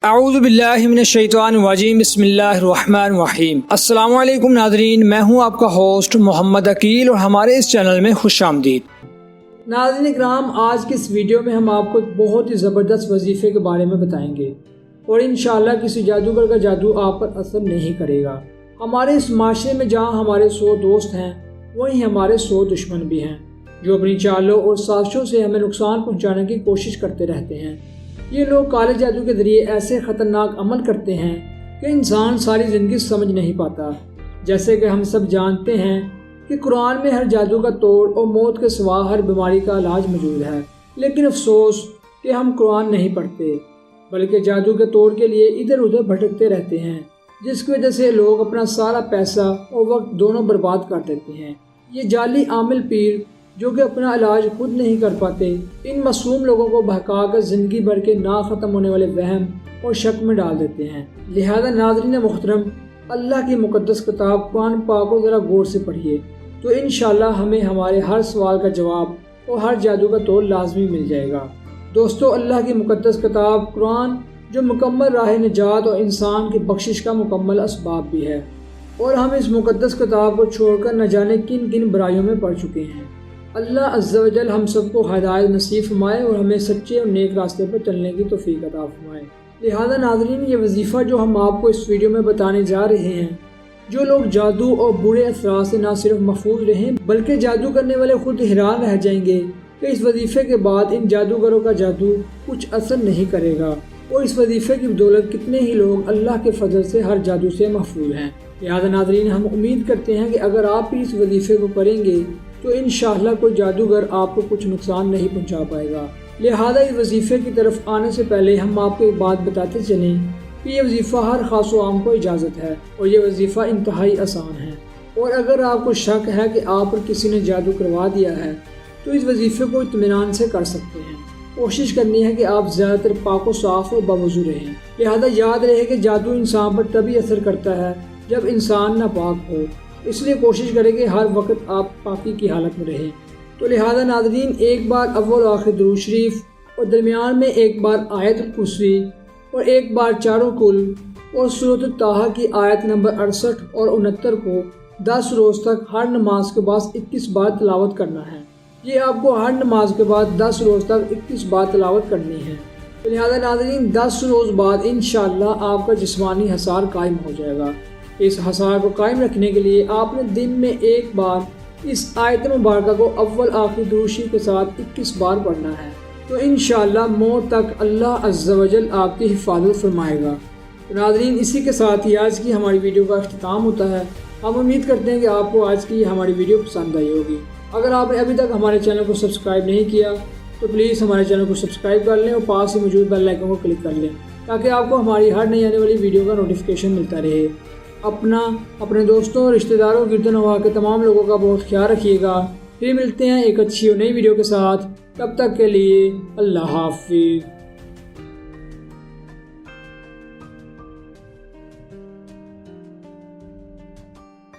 اعوذ باللہ من الشیطان الرجیم بسم اللہ الرحمن الرحیم۔ السلام علیکم ناظرین، میں ہوں آپ کا ہوسٹ محمد عقیل اور ہمارے اس چینل میں خوش آمدید۔ ناظرین اکرام، آج کی اس ویڈیو میں ہم آپ کو ایک بہت ہی زبردست وظیفے کے بارے میں بتائیں گے اور انشاءاللہ کسی جادوگر کا جادو آپ پر اثر نہیں کرے گا۔ ہمارے اس معاشرے میں جہاں ہمارے 100 دوست ہیں وہیں ہمارے 100 دشمن بھی ہیں جو اپنی چالوں اور سازشوں سے ہمیں نقصان پہنچانے کی کوشش کرتے رہتے ہیں۔ یہ لوگ کالے جادو کے ذریعے ایسے خطرناک عمل کرتے ہیں کہ انسان ساری زندگی سمجھ نہیں پاتا۔ جیسے کہ ہم سب جانتے ہیں کہ قرآن میں ہر جادو کا توڑ اور موت کے سوا ہر بیماری کا علاج موجود ہے، لیکن افسوس کہ ہم قرآن نہیں پڑھتے بلکہ جادو کے توڑ کے لیے ادھر ادھر بھٹکتے رہتے ہیں، جس کی وجہ سے لوگ اپنا سارا پیسہ اور وقت دونوں برباد کر دیتے ہیں۔ یہ جعلی عامل پیر جو کہ اپنا علاج خود نہیں کر پاتے، ان معصوم لوگوں کو بہکا کر زندگی بھر کے نہ ختم ہونے والے وہم اور شک میں ڈال دیتے ہیں۔ لہذا ناظرین محترم، اللہ کی مقدس کتاب قرآن پاک کو ذرا غور سے پڑھیے تو انشاءاللہ ہمیں ہمارے ہر سوال کا جواب اور ہر جادو کا توڑ لازمی مل جائے گا۔ دوستو، اللہ کی مقدس کتاب قرآن جو مکمل راہ نجات اور انسان کی بخشش کا مکمل اسباب بھی ہے، اور ہم اس مقدس کتاب کو چھوڑ کر نہ جانے کن کن برائیوں میں پڑ چکے ہیں۔ اللہ عز و جل ہم سب کو ہدایت نصیب فرمائے اور ہمیں سچے اور نیک راستے پر چلنے کی توفیق عطا فرمائے۔ لہذا ناظرین، یہ وظیفہ جو ہم آپ کو اس ویڈیو میں بتانے جا رہے ہیں، جو لوگ جادو اور برے اثرات سے نہ صرف محفوظ رہیں بلکہ جادو کرنے والے خود حیران رہ جائیں گے کہ اس وظیفے کے بعد ان جادوگروں کا جادو کچھ اثر نہیں کرے گا، اور اس وظیفے کی بدولت کتنے ہی لوگ اللہ کے فضل سے ہر جادو سے محفوظ ہیں۔ لہذا ناظرین، ہم امید کرتے ہیں کہ اگر آپ بھی اس وظیفے کو کریں گے تو انشاءاللہ کوئی جادوگر آپ کو کچھ نقصان نہیں پہنچا پائے گا۔ لہذا اس وظیفے کی طرف آنے سے پہلے ہم آپ کو ایک بات بتاتے چلیں کہ یہ وظیفہ ہر خاص و عام کو اجازت ہے اور یہ وظیفہ انتہائی آسان ہے، اور اگر آپ کو شک ہے کہ آپ پر کسی نے جادو کروا دیا ہے تو اس وظیفے کو اطمینان سے کر سکتے ہیں۔ کوشش کرنی ہے کہ آپ زیادہ تر پاک و صاف اور باوضو رہیں۔ لہذا یاد رہے کہ جادو انسان پر تبھی اثر کرتا ہے جب انسان ناپاک ہو، اس لیے کوشش کریں کہ ہر وقت آپ پاکی کی حالت میں رہیں۔ تو لہذا ناظرین، ایک بار اول و آخر درود شریف اور درمیان میں ایک بار آیت الکرسی اور ایک بار چاروں کل اور سورۃ الطٰہٰ کی آیت نمبر 68 اور 69 کو 10 روز تک ہر نماز کے بعد 21 بار تلاوت کرنا ہے۔ یہ آپ کو ہر نماز کے بعد 10 روز تک 21 بار تلاوت کرنی ہے۔ تو لہذا ناظرین، 10 روز بعد انشاءاللہ آپ کا جسمانی حصار قائم ہو جائے گا۔ اس حصار کو قائم رکھنے کے لیے آپ نے دن میں ایک بار اس آیت مبارکہ کو اول آخری درود شریف کے ساتھ 21 بار پڑھنا ہے، تو انشاءاللہ موت تک اللہ عز و جل آپ کی حفاظت فرمائے گا۔ تو ناظرین، اسی کے ساتھ ہی آج کی ہماری ویڈیو کا اختتام ہوتا ہے۔ ہم امید کرتے ہیں کہ آپ کو آج کی ہماری ویڈیو پسند آئی ہوگی۔ اگر آپ نے ابھی تک ہمارے چینل کو سبسکرائب نہیں کیا تو پلیز ہمارے چینل کو سبسکرائب کر لیں اور پاس ہی موجود بیل آئیکن کو کلک کر لیں تاکہ آپ کو ہماری ہر نئی آنے والی ویڈیو کا نوٹیفیکیشن ملتا رہے۔ اپنے دوستوں اور رشتہ داروں گرد و نواح کے تمام لوگوں کا بہت خیال رکھیے گا۔ پھر ملتے ہیں ایک اچھی اور نئی ویڈیو کے ساتھ، تب تک کے لیے اللہ حافظ۔